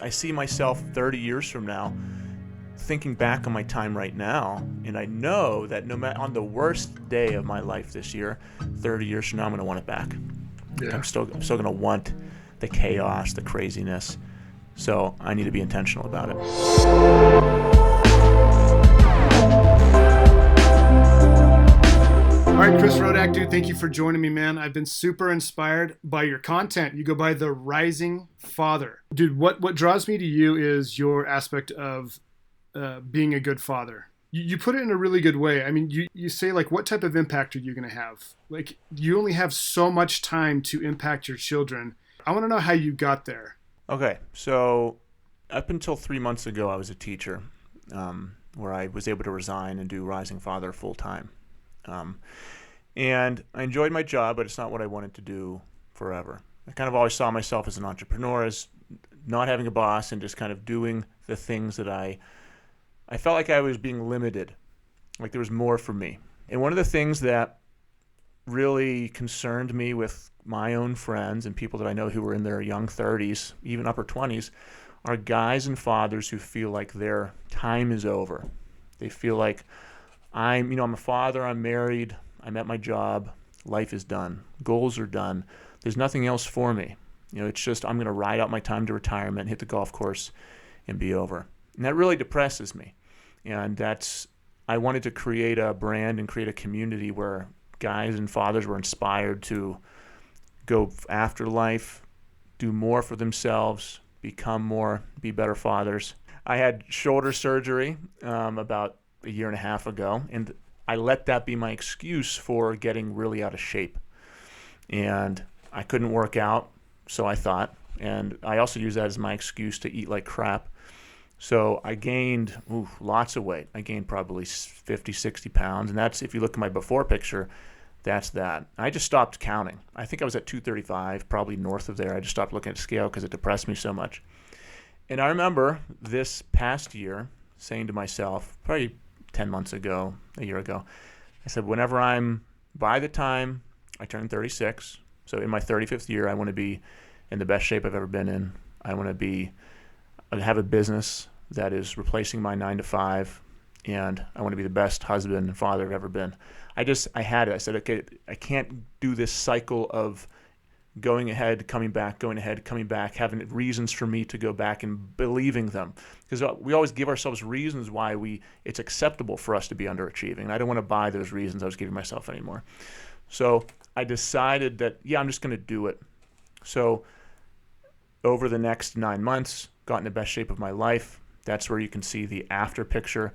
I see myself 30 years from now thinking back on my time right now, and I know that no matter on the worst day of my life this year, 30 years from now, I'm going to want it back. Yeah. I'm still going to want the chaos, the craziness. So I need to be intentional about it. All right, Chris Rodack, dude, thank you for joining me, man. I've been super inspired by your content. You go by The Rising Father. Dude, what draws me to you is your aspect of being a good father. You put it in a really good way. I mean, you say, like, what type of impact are you going to have? Like, you only have so much time to impact your children. I want to know how you got there. Okay, so up until 3 months ago, I was a teacher where I was able to resign and do Rising Father full time. And I enjoyed my job, but it's not what I wanted to do forever. I kind of always saw myself as an entrepreneur, as not having a boss and just kind of doing the things that I felt like I was being limited, like there was more for me. And one of the things that really concerned me with my own friends and people that I know who were in their young 30s, even upper 20s, are guys and fathers who feel like their time is over. They feel like I'm a father, I'm married, I'm at my job, life is done, goals are done, there's nothing else for me. It's just I'm going to ride out my time to retirement, hit the golf course, and be over. And that really depresses me. And I wanted to create a brand and create a community where guys and fathers were inspired to go after life, do more for themselves, become more, be better fathers. I had shoulder surgery about a year and a half ago, and I let that be my excuse for getting really out of shape. And I couldn't work out, so I thought, and I also used that as my excuse to eat like crap. So I gained lots of weight. I gained probably 50, 60 pounds, and that's, if you look at my before picture, that's that. I just stopped counting. I think I was at 235, probably north of there. I just stopped looking at the scale because it depressed me so much. And I remember this past year saying to myself, probably 10 months ago, a year ago, I said, by the time I turn 36, so in my 35th year, I want to be in the best shape I've ever been in. I want to have a business that is replacing my 9-to-5, and I want to be the best husband and father I've ever been. I had it. I said, okay, I can't do this cycle of going ahead, coming back, going ahead, coming back, having reasons for me to go back and believing them. Because we always give ourselves reasons why it's acceptable for us to be underachieving. And I don't want to buy those reasons I was giving myself anymore. So I decided that, I'm just going to do it. So over the next 9 months, got in the best shape of my life. That's where you can see the after picture.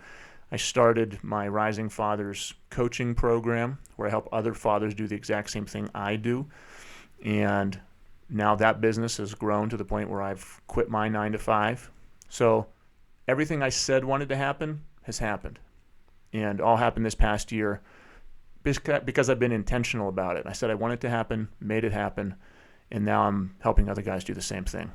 I started my Rising Fathers coaching program where I help other fathers do the exact same thing I do. And now that business has grown to the point where I've quit my 9-to-5. So everything I said wanted to happen has happened. And all happened this past year because I've been intentional about it. I said I want it to happen, made it happen, and now I'm helping other guys do the same thing.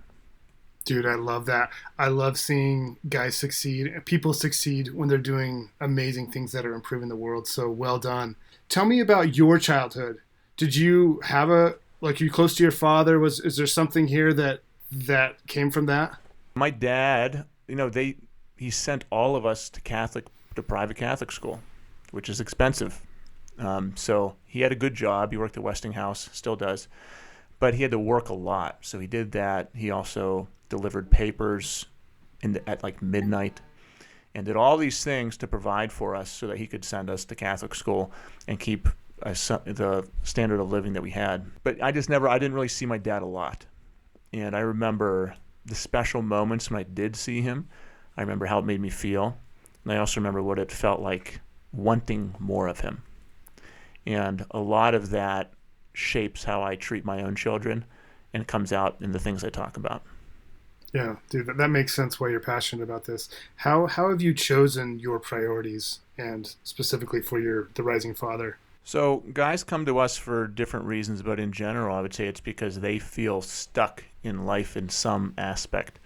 Dude, I love that. I love seeing guys succeed, people succeed when they're doing amazing things that are improving the world. So well done. Tell me about your childhood. Did you have you close to your father? Is there something here that came from that? My dad, he sent all of us to private Catholic school, which is expensive. So he had a good job. He worked at Westinghouse, still does, but he had to work a lot. So he did that. He also delivered papers at like midnight and did all these things to provide for us so that he could send us to Catholic school and keep the standard of living that we had. But I didn't really see my dad a lot. And I remember the special moments when I did see him. I remember how it made me feel. And I also remember what it felt like wanting more of him. And a lot of that shapes how I treat my own children, and it comes out in the things I talk about. Yeah, dude, that makes sense why you're passionate about this. How have you chosen your priorities, and specifically for the Rising Father? So guys come to us for different reasons, but in general, I would say it's because they feel stuck in life in some aspect.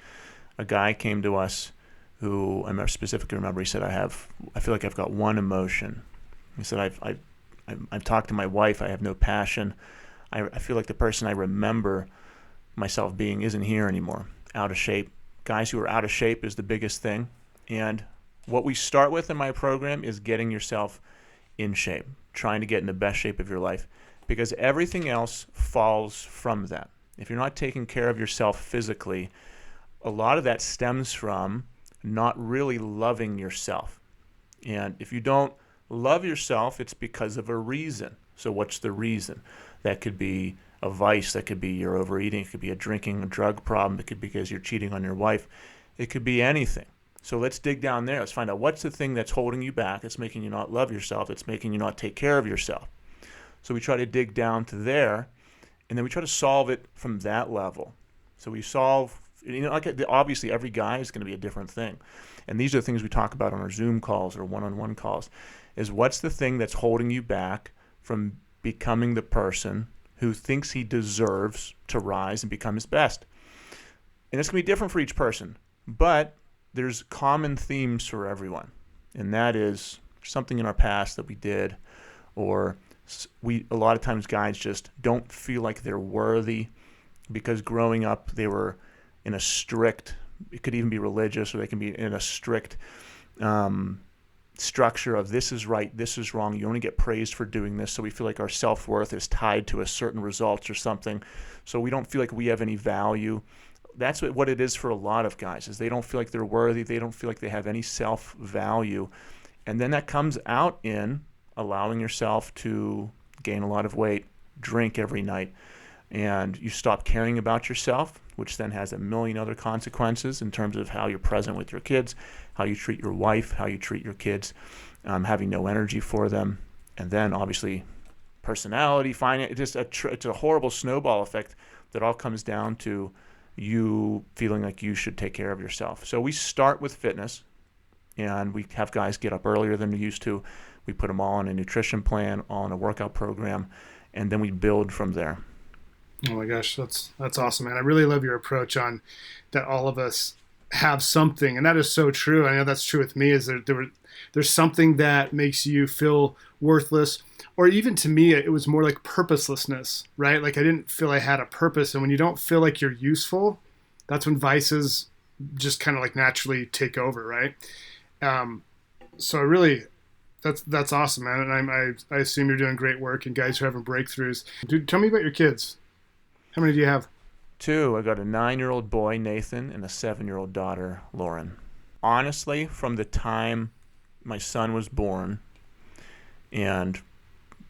A guy came to us who I specifically remember. He said, "I feel like I've got one emotion." He said, "I've talked to my wife. I have no passion. I feel like the person I remember myself being isn't here anymore. Out of shape, guys who are out of shape is the biggest thing. And what we start with in my program is getting yourself in shape, trying to get in the best shape of your life, because everything else falls from that. If you're not taking care of yourself physically, a lot of that stems from not really loving yourself. And if you don't love yourself, it's because of a reason. So what's the reason? That could be a vice, that could be you're overeating, it could be a drinking, a drug problem, it could be because you're cheating on your wife, it could be anything. So let's dig down there. Let's find out what's the thing that's holding you back, that's making you not love yourself, that's making you not take care of yourself. So we try to dig down to there, and then we try to solve it from that level. So we solve, like obviously every guy is going to be a different thing. And these are the things we talk about on our Zoom calls or one-on-one calls, is what's the thing that's holding you back from becoming the person who thinks he deserves to rise and become his best. And it's going to be different for each person, but there's common themes for everyone. And that is something in our past that we did, or a lot of times guys just don't feel like they're worthy because growing up they were in a strict, it could even be religious, or they can be in a strict structure of this is right, this is wrong, you only get praised for doing this. So we feel like our self-worth is tied to a certain results or something. So we don't feel like we have any value. That's what it is for a lot of guys, is they don't feel like they're worthy, they don't feel like they have any self-value. And then that comes out in allowing yourself to gain a lot of weight, drink every night, and you stop caring about yourself, which then has a million other consequences in terms of how you're present with your kids, how you treat your wife, how you treat your kids, having no energy for them, and then obviously personality, finance. It's a horrible snowball effect that all comes down to you feeling like you should take care of yourself. So we start with fitness, and we have guys get up earlier than they used to. We put them all on a nutrition plan, all on a workout program, and then we build from there. Oh my gosh, that's awesome, man. I really love your approach on that. All of us have something, and that is so true. I know that's true with me. Is there's something that makes you feel worthless, or even to me, it was more like purposelessness, right? Like I didn't feel I had a purpose, and when you don't feel like you're useful, that's when vices just kind of like naturally take over, right? So I really. That's awesome, man. And I assume you're doing great work, and guys are having breakthroughs. Dude, tell me about your kids. How many do you have? 2. I got a 9-year-old boy, Nathan, and a 7-year-old daughter, Lauren. Honestly, from the time my son was born, and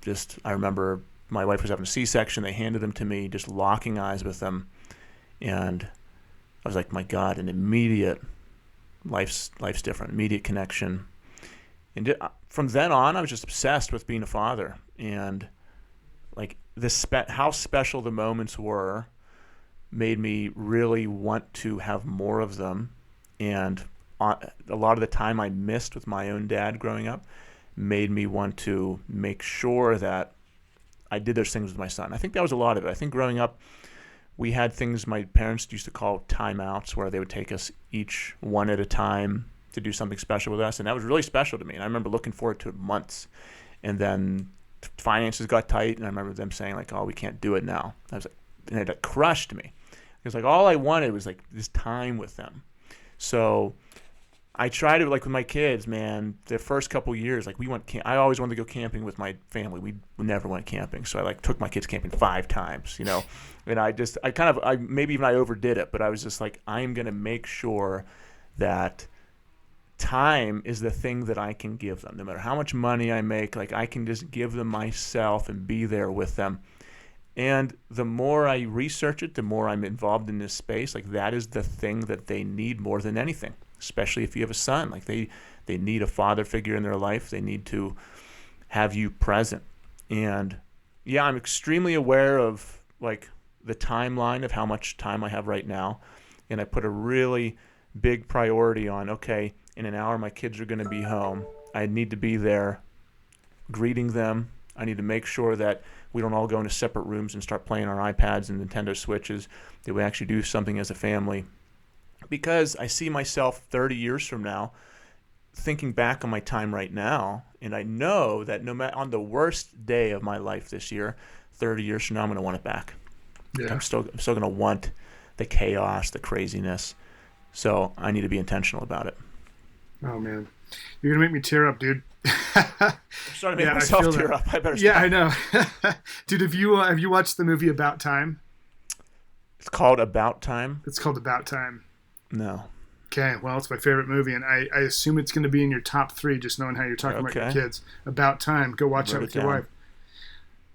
just I remember my wife was having a C-section. They handed him to me, just locking eyes with them, and I was like, my God, an immediate life's different, immediate connection. And from then on, I was just obsessed with being a father, and like how special the moments were made me really want to have more of them. And a lot of the time I missed with my own dad growing up made me want to make sure that I did those things with my son. I think that was a lot of it. I think growing up, we had things my parents used to call timeouts, where they would take us each one at a time to do something special with us, and that was really special to me. And I remember looking forward to it months. And then finances got tight, and I remember them saying like, "Oh, we can't do it now." I was like, and it crushed me. It was like all I wanted was like this time with them. So I tried to, like with my kids, man, the first couple years, like I always wanted to go camping with my family. We never went camping. So I like took my kids camping 5 times, you know, and I maybe even I overdid it, but I was just like, I am going to make sure that time is the thing that I can give them. No matter how much money I make, like I can just give them myself and be there with them. And the more I research it, the more I'm involved in this space. Like that is the thing that they need more than anything, especially if you have a son. Like they need a father figure in their life. They need to have you present. And yeah, I'm extremely aware of like the timeline of how much time I have right now. And I put a really big priority on, okay, in an hour my kids are going to be home. I need to be there greeting them. I need to make sure that we don't all go into separate rooms and start playing our iPads and Nintendo Switches, that we actually do something as a family. Because I see myself 30 years from now thinking back on my time right now, and I know that no matter on the worst day of my life this year, 30 years from now, I'm going to want it back. Yeah. I'm still going to want the chaos, the craziness. So I need to be intentional about it. Oh man, you're gonna make me tear up, dude. I'm starting to make myself tear up. I better stop. Yeah, I know. Dude, have you watched the movie About Time? It's called About Time? It's called About Time. No. Okay, well, it's my favorite movie, and I assume it's going to be in your top 3, just knowing how you're talking about your kids. About Time. Go watch that with your wife.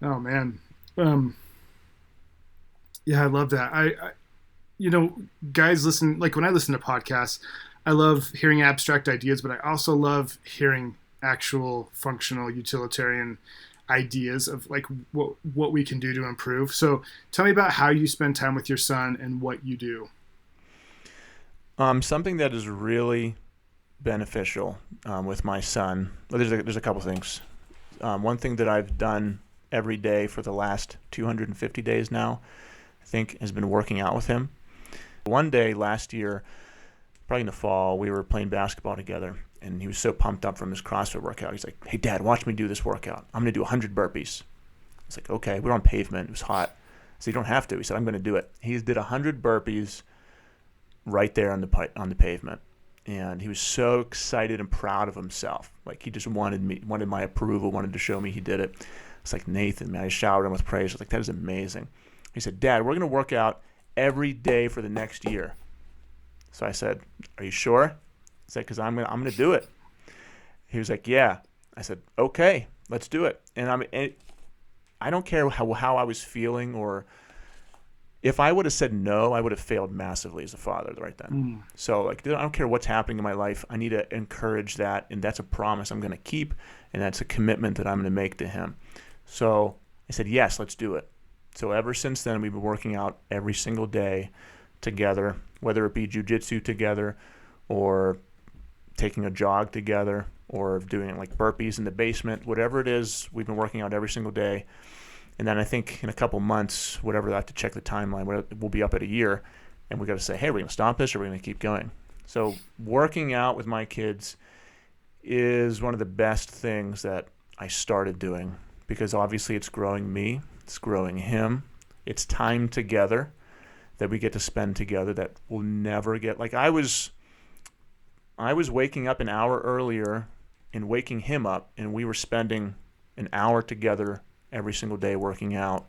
Oh, man. Yeah, I love that. I guys listen, like when I listen to podcasts, I love hearing abstract ideas, but I also love hearing actual functional utilitarian ideas of like what we can do to improve. So tell me about how you spend time with your son and what you do. Something that is really beneficial with my son. Well, there's a couple things. One thing that I've done every day for the last 250 days now, I think, has been working out with him. One day last year, probably in the fall, we were playing basketball together, and he was so pumped up from his CrossFit workout. He's like, "Hey, Dad, watch me do this workout. I'm going to do 100 burpees." I was like, "Okay." We were on pavement. It was hot. So "You don't have to." He said, "I'm going to do it." He did 100 burpees right there on the pavement, and he was so excited and proud of himself. Like he just wanted my approval, wanted to show me he did it. It's like, "Nathan, man," I showered him with praise. I was like, "That is amazing." He said, "Dad, we're going to work out every day for the next year." So I said, "Are you sure?" He said, "Because I'm gonna do it." He was like, "Yeah." I said, "Okay, let's do it." And I don't care how I was feeling, or if I would have said no, I would have failed massively as a father right then. So like, I don't care what's happening in my life. I need to encourage that, and that's a promise I'm going to keep, and that's a commitment that I'm going to make to him. So I said, "Yes, let's do it." So ever since then, we've been working out every single day together, whether it be jujitsu together, or taking a jog together, or doing like burpees in the basement, whatever it is, we've been working out every single day. And then I think in a couple months, whatever, I have to check the timeline, we'll be up at a year, and we got to say, "Hey, we're going to stop this, or we're going to keep going." So working out with my kids is one of the best things that I started doing, because obviously it's growing me, it's growing him, it's time together that we get to spend together that we'll never get. Like I was waking up an hour earlier and waking him up, and we were spending an hour together every single day working out,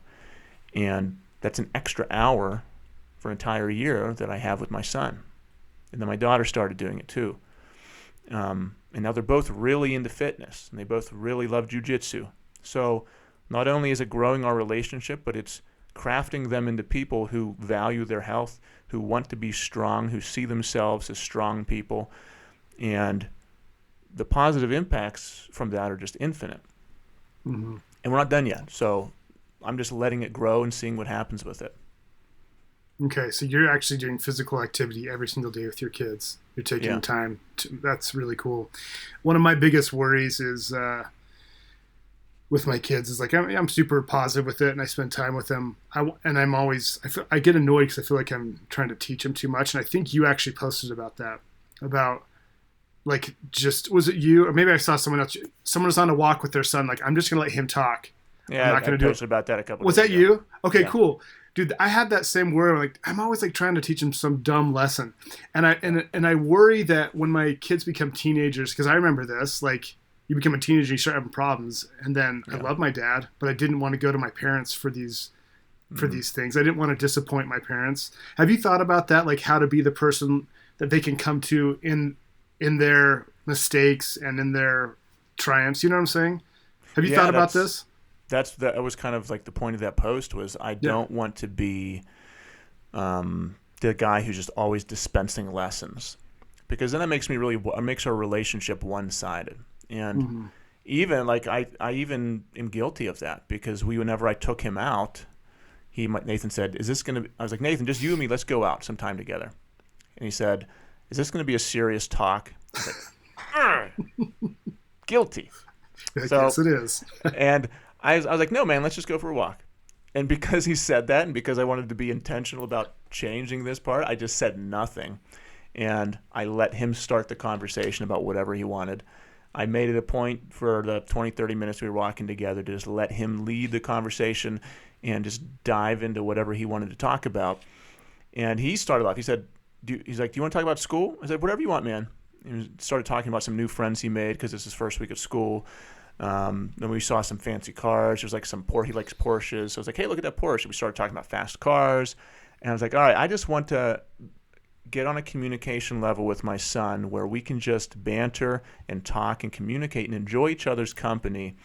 and that's an extra hour for an entire year that I have with my son. And then my daughter started doing it too, and now they're both really into fitness, and they both really love jiu-jitsu. So not only is it growing our relationship, but it's crafting them into people who value their health, who want to be strong, who see themselves as strong people, and the positive impacts from that are just infinite. Mm-hmm. And we're not done yet, so I'm just letting it grow and seeing what happens with it. Okay, so you're actually doing physical activity every single day with your kids. You're taking time. That's really cool. One of my biggest worries is with my kids is like I'm super positive with it, and I spend time with them. I get annoyed because I feel like I'm trying to teach them too much. And I think you actually posted about that, about like, just, was it you, or maybe I saw someone else? Someone was on a walk with their son. Like, I'm just gonna let him talk. Yeah, I'm not gonna posted about that a couple. Was that you? Okay, cool, dude. I had that same worry. Like, I'm always like trying to teach him some dumb lesson, and I worry that when my kids become teenagers, because I remember this, like, you become a teenager, you start having problems, and then I love my dad, but I didn't want to go to my parents for these things. I didn't want to disappoint my parents. Have you thought about that? Like, how to be the person that they can come to in their mistakes and in their triumphs? You know what I'm saying? Have you thought about this? That was kind of like the point of that post was I don't want to be the guy who's just always dispensing lessons, because then it makes our relationship one-sided. And even like I even am guilty of that, because whenever I took him out, Nathan said, "Is this going to?" I was like, "Nathan, just you and me, let's go out sometime together." And he said, "Is this going to be a serious talk?" I was like, guilty. Yes, it is. And I was like, "No, man, let's just go for a walk." And because he said that, and because I wanted to be intentional about changing this part, I just said nothing. And I let him start the conversation about whatever he wanted. I made it a point for the 20, 30 minutes we were walking together to just let him lead the conversation and just dive into whatever he wanted to talk about. And he started off, he said, he's like, do you want to talk about school? I said, whatever you want, man. And he started talking about some new friends he made because it's his first week of school. Then we saw some fancy cars. There's like he likes Porsches. So I was like, hey, look at that Porsche. We started talking about fast cars. And I was like, all right, I just want to get on a communication level with my son where we can just banter and talk and communicate and enjoy each other's company.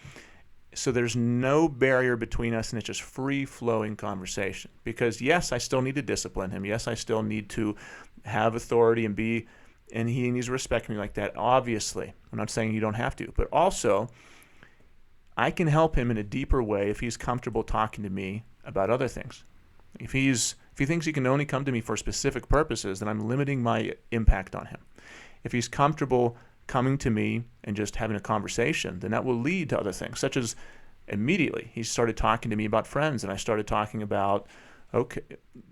So there's no barrier between us, and it's just free-flowing conversation. Because yes, I still need to discipline him. Yes, I still need to have authority and he needs to respect me like that. Obviously, I'm not saying you don't have to, but also I can help him in a deeper way if he's comfortable talking to me about other things. If he thinks he can only come to me for specific purposes, then I'm limiting my impact on him. If he's comfortable coming to me and just having a conversation, then that will lead to other things, such as immediately he started talking to me about friends, and I started talking about, okay,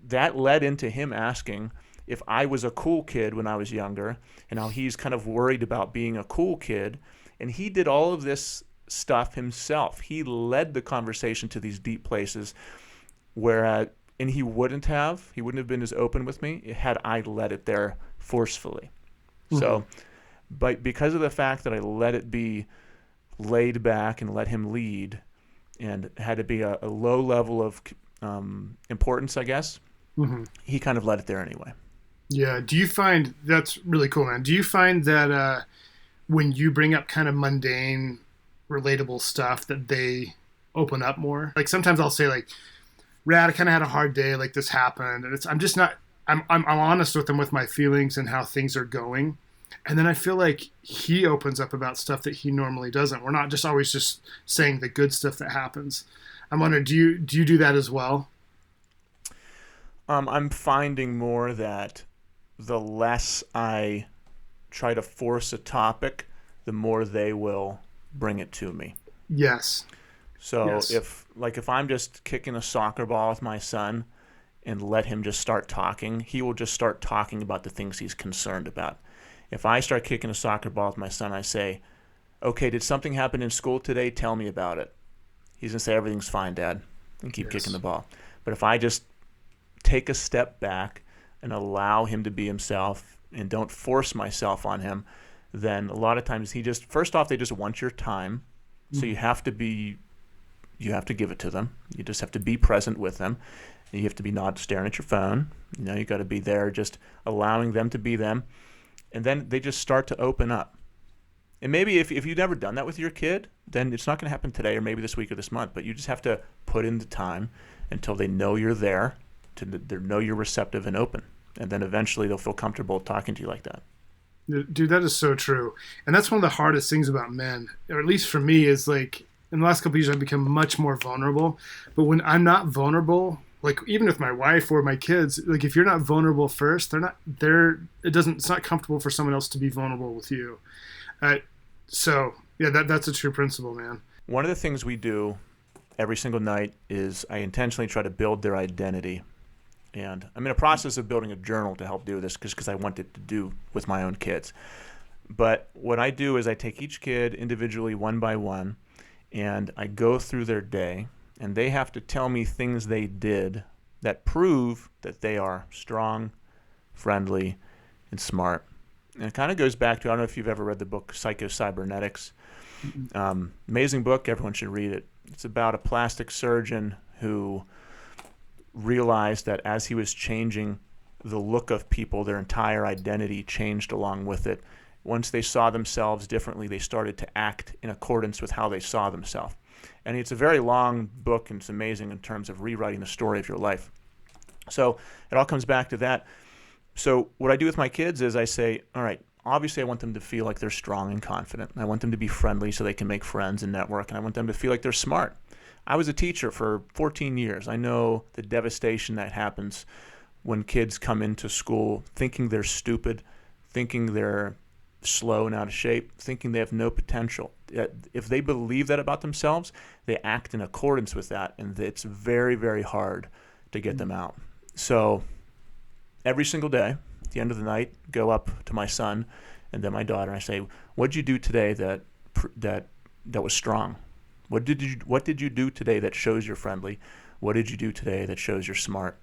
that led into him asking if I was a cool kid when I was younger, and how he's kind of worried about being a cool kid. And he did all of this stuff himself. He led the conversation to these deep places and he wouldn't have been as open with me had I led it there forcefully. Mm-hmm. So, but because of the fact that I let it be laid back and let him lead, and had to be a low level of importance, I guess, mm-hmm. he kind of let it there anyway. Yeah. Do you find that's really cool, man? Do you find that when you bring up kind of mundane, relatable stuff, that they open up more? Like sometimes I'll say like, Rad, I kind of had a hard day, like this happened, and I'm honest with him with my feelings and how things are going. And then I feel like he opens up about stuff that he normally doesn't. We're not just always just saying the good stuff that happens. I'm wondering, do you do that as well? I'm finding more that the less I try to force a topic, the more they will bring it to me. Yes. So yes. if I'm just kicking a soccer ball with my son and let him just start talking, he will just start talking about the things he's concerned about. If I start kicking a soccer ball with my son, I say, okay, did something happen in school today? Tell me about it. He's going to say, everything's fine, Dad, and keep kicking the ball. But if I just take a step back and allow him to be himself and don't force myself on him, then a lot of times first off, they just want your time. Mm-hmm. So you have to give it to them. You just have to be present with them. You have to be not staring at your phone. You got to be there, just allowing them to be them. And then they just start to open up. And maybe if you've never done that with your kid, then it's not going to happen today or maybe this week or this month. But you just have to put in the time until they know you're there, they know you're receptive and open. And then eventually they'll feel comfortable talking to you like that. Dude, that is so true. And that's one of the hardest things about men, or at least for me, is like in the last couple of years I've become much more vulnerable. But when I'm not vulnerable, like even with my wife or my kids, like if you're not vulnerable first, it's not comfortable for someone else to be vulnerable with you. So yeah, that's a true principle, man. One of the things we do every single night is I intentionally try to build their identity. And I'm in a process of building a journal to help do this because I want it to do with my own kids. But what I do is I take each kid individually one by one, and I go through their day, and they have to tell me things they did that prove that they are strong, friendly, and smart. And it kind of goes back to, I don't know if you've ever read the book Psycho-Cybernetics. Amazing book. Everyone should read it. It's about a plastic surgeon who realized that as he was changing the look of people, their entire identity changed along with it. Once they saw themselves differently, they started to act in accordance with how they saw themselves. And it's a very long book, and it's amazing in terms of rewriting the story of your life. So it all comes back to that. So what I do with my kids is I say, all right, obviously I want them to feel like they're strong and confident. I want them to be friendly so they can make friends and network. And I want them to feel like they're smart. I was a teacher for 14 years. I know the devastation that happens when kids come into school thinking they're stupid, thinking they're slow and out of shape, thinking they have no potential. If they believe that about themselves, they act in accordance with that, and it's very, very hard to get them out. So every single day, at the end of the night, go up to my son and then my daughter, and I say, what did you do today that was strong? What did you do today that shows you're friendly? What did you do today that shows you're smart?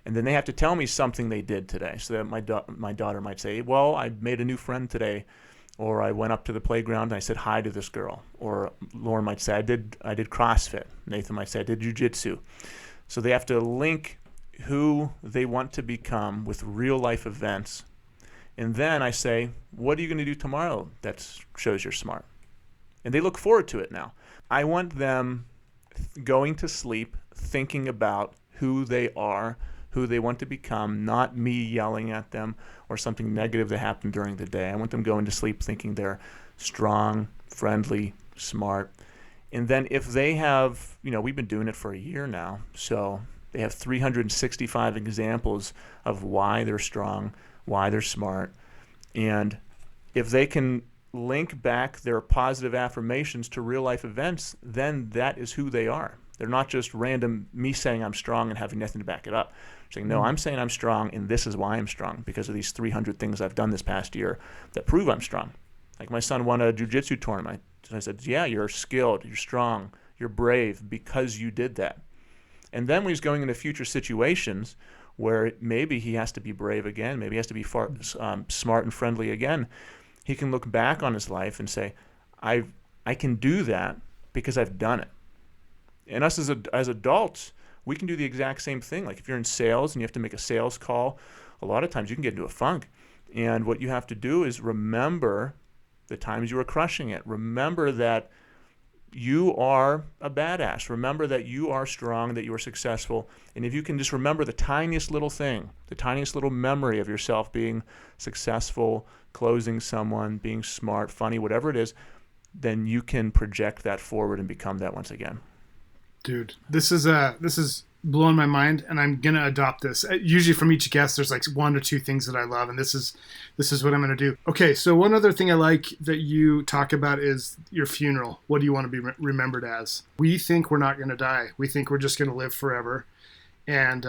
And then they have to tell me something they did today. So that my daughter might say, well, I made a new friend today, or I went up to the playground and I said hi to this girl. Or Lauren might say, I did CrossFit. Nathan might say, I did jiu-jitsu. So they have to link who they want to become with real life events. And then I say, what are you going to do tomorrow that shows you're smart? And they look forward to it now. I want them going to sleep thinking about who they are, who they want to become, not me yelling at them or something negative that happened during the day. I want them going to sleep thinking they're strong, friendly, smart. And then if they have, we've been doing it for a year now, so they have 365 examples of why they're strong, why they're smart. And if they can link back their positive affirmations to real life events, then that is who they are. They're not just random me saying I'm strong and having nothing to back it up. Saying, no, I'm saying I'm strong, and this is why I'm strong, because of these 300 things I've done this past year that prove I'm strong. Like my son won a jiu-jitsu tournament. So I said, yeah, you're skilled, you're strong, you're brave because you did that. And then when he's going into future situations where maybe he has to be brave again, maybe he has to be smart and friendly again, he can look back on his life and say, I can do that because I've done it. And us as adults, we can do the exact same thing. Like if you're in sales and you have to make a sales call, a lot of times you can get into a funk. And what you have to do is remember the times you were crushing it. Remember that you are a badass. Remember that you are strong, that you are successful. And if you can just remember the tiniest little thing, the tiniest little memory of yourself being successful, closing someone, being smart, funny, whatever it is, then you can project that forward and become that once again. Dude, this is blowing my mind, and I'm gonna adopt this. Usually, from each guest, there's like one or two things that I love, and this is what I'm gonna do. Okay, so one other thing I like that you talk about is your funeral. What do you want to be remembered as? We think we're not gonna die. We think we're just gonna live forever, and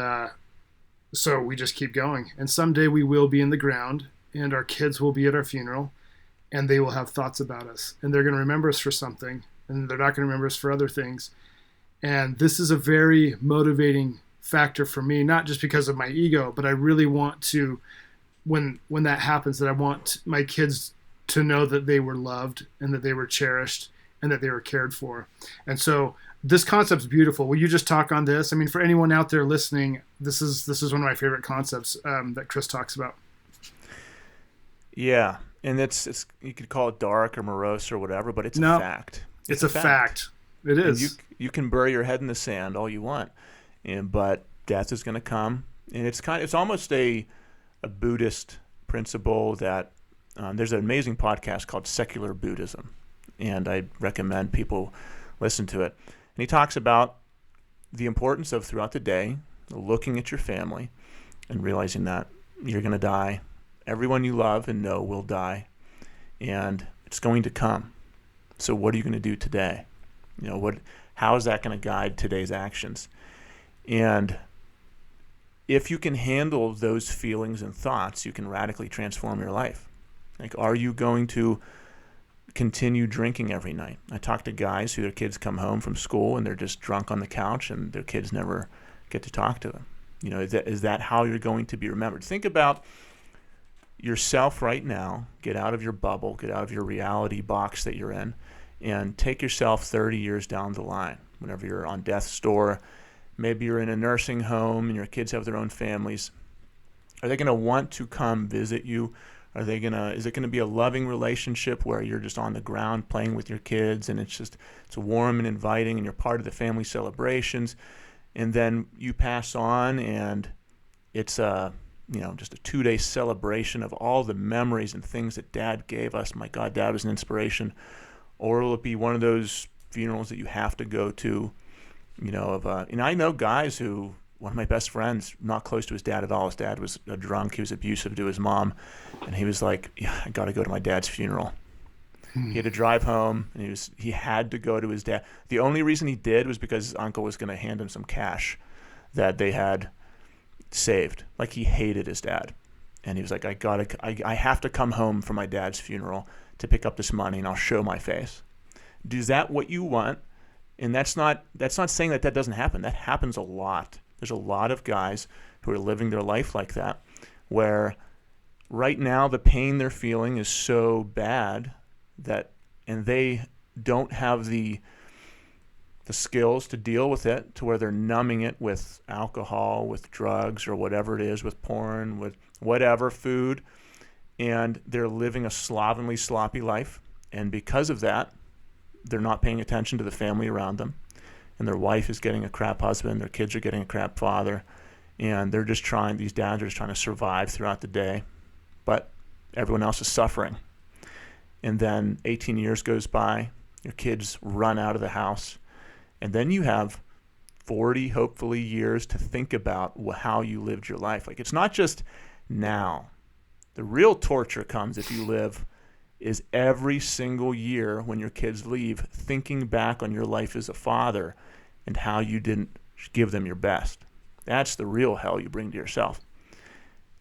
so we just keep going. And someday we will be in the ground, and our kids will be at our funeral, and they will have thoughts about us, and they're gonna remember us for something, and they're not gonna remember us for other things. And this is a very motivating factor for me, not just because of my ego, but I really want to, when that happens, that I want my kids to know that they were loved and that they were cherished and that they were cared for. And so this concept's beautiful. Will you just talk on this? I mean, for anyone out there listening, this is one of my favorite concepts that Chris talks about. Yeah, and it's you could call it dark or morose or whatever, but it's a fact. It's a fact. It is. And you can bury your head in the sand all you want, but death is going to come, and it's almost a Buddhist principle that there's an amazing podcast called Secular Buddhism, and I recommend people listen to it. And he talks about the importance of throughout the day looking at your family and realizing that you're going to die. Everyone you love and know will die, and it's going to come. So what are you going to do today? How is that going to guide today's actions? And if you can handle those feelings and thoughts, you can radically transform your life. Like, are you going to continue drinking every night? I talk to guys who their kids come home from school and they're just drunk on the couch and their kids never get to talk to them. Is that how you're going to be remembered? Think about yourself right now. Get out of your bubble, get out of your reality box that you're in, and take yourself 30 years down the line. Whenever you're on death's door, maybe you're in a nursing home and your kids have their own families. Are they going to want to come visit you? Is it going to be a loving relationship where you're just on the ground playing with your kids and it's warm and inviting and you're part of the family celebrations, and then you pass on and it's just a 2-day celebration of all the memories and things that Dad gave us. My God, Dad was an inspiration. Or will it be one of those funerals that you have to go to, and I know guys who, one of my best friends, not close to his dad at all. His dad was a drunk. He was abusive to his mom. And he was like, yeah, I got to go to my dad's funeral. He had to drive home, and he had to go to his dad. The only reason he did was because his uncle was going to hand him some cash that they had saved. Like, he hated his dad. And he was like, I have to come home for my dad's funeral to pick up this money, and I'll show my face. Is that what you want? And that's not saying that doesn't happen. That happens a lot. There's a lot of guys who are living their life like that, where right now the pain they're feeling is so bad and they don't have the skills to deal with it, to where they're numbing it with alcohol, with drugs, or whatever it is, with porn, with whatever, food, and they're living a slovenly, sloppy life. And because of that, they're not paying attention to the family around them. And their wife is getting a crap husband, their kids are getting a crap father, and these dads are just trying to survive throughout the day. But everyone else is suffering. And then 18 years goes by, your kids run out of the house, and then you have 40, hopefully, years to think about how you lived your life. Like, it's not just now. The real torture comes if you live is every single year when your kids leave, thinking back on your life as a father and how you didn't give them your best. That's the real hell you bring to yourself.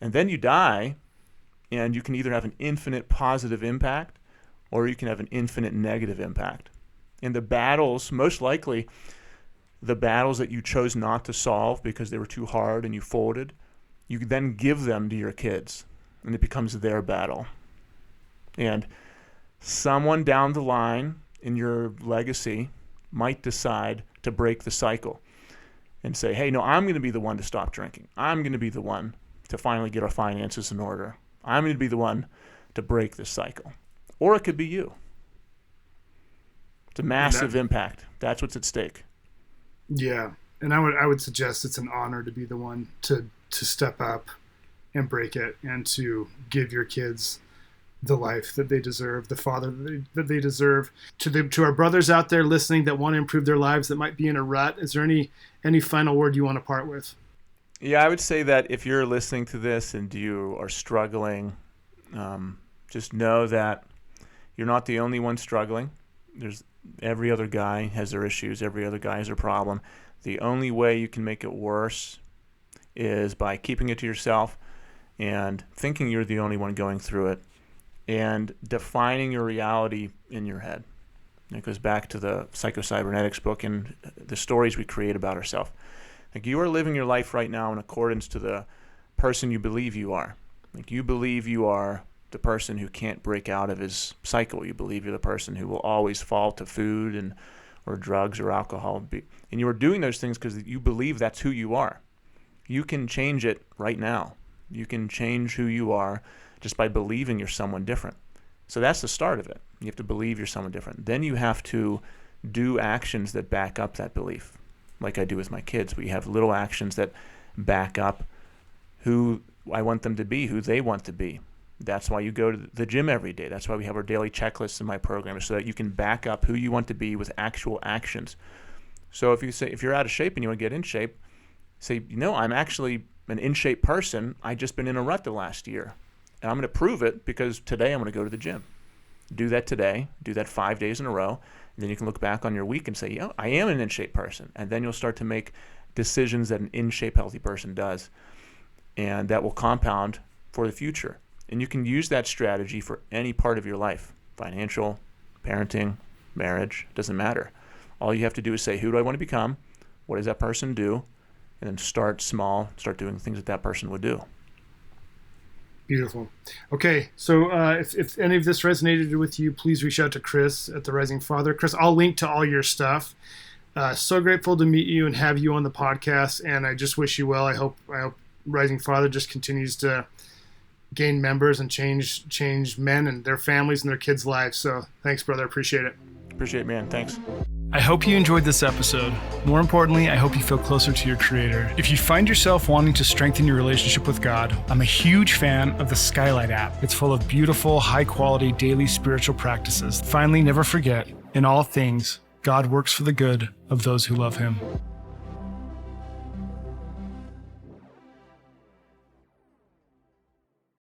And then you die, and you can either have an infinite positive impact or you can have an infinite negative impact. And the battles, most likely the battles that you chose not to solve because they were too hard and you folded, you then give them to your kids, and it becomes their battle. And someone down the line in your legacy might decide to break the cycle and say, hey, no, I'm going to be the one to stop drinking. I'm going to be the one to finally get our finances in order. I'm going to be the one to break this cycle. Or it could be you. It's a massive impact. That's what's at stake. Yeah. And I would suggest it's an honor to be the one to step up and break it, and to give your kids the life that they deserve, the father that they deserve. To our brothers out there listening that want to improve their lives, that might be in a rut, is there any final word you want to part with? Yeah, I would say that if you're listening to this and you are struggling, just know that you're not the only one struggling. Every other guy has their issues. Every other guy has their problem. The only way you can make it worse is by keeping it to yourself and thinking you're the only one going through it, and defining your reality in your head. It goes back to the Psycho-Cybernetics book and the stories we create about ourselves. Like, you are living your life right now in accordance to the person you believe you are. Like, you believe you are the person who can't break out of his cycle. You believe you're the person who will always fall to food or drugs or alcohol. And you are doing those things because you believe that's who you are. You can change it right now. You can change who you are just by believing you're someone different. So that's the start of it. You have to believe you're someone different. Then you have to do actions that back up that belief, like I do with my kids. We have little actions that back up who I want them to be, who they want to be. That's why you go to the gym every day. That's why we have our daily checklists in my program, so that you can back up who you want to be with actual actions. So if you're out of shape and you want to get in shape, say, I'm actually an in-shape person. I've just been in a rut the last year. And I'm going to prove it because today I'm going to go to the gym. Do that today. Do that 5 days in a row. And then you can look back on your week and say, I am an in-shape person. And then you'll start to make decisions that an in-shape, healthy person does. And that will compound for the future. And you can use that strategy for any part of your life. Financial, parenting, marriage, doesn't matter. All you have to do is say, who do I want to become? What does that person do? And then start small, start doing the things that person would do. Beautiful. Okay, so if any of this resonated with you, please reach out to Chris at The Rising Father. Chris, I'll link to all your stuff. So grateful to meet you and have you on the podcast, and I just wish you well. I hope Rising Father just continues to gain members and change men and their families and their kids' lives. So thanks, brother. Appreciate it. Appreciate it, man. Thanks. I hope you enjoyed this episode. More importantly, I hope you feel closer to your Creator. If you find yourself wanting to strengthen your relationship with God, I'm a huge fan of the Skylight app. It's full of beautiful, high-quality daily spiritual practices. Finally, never forget, in all things, God works for the good of those who love Him.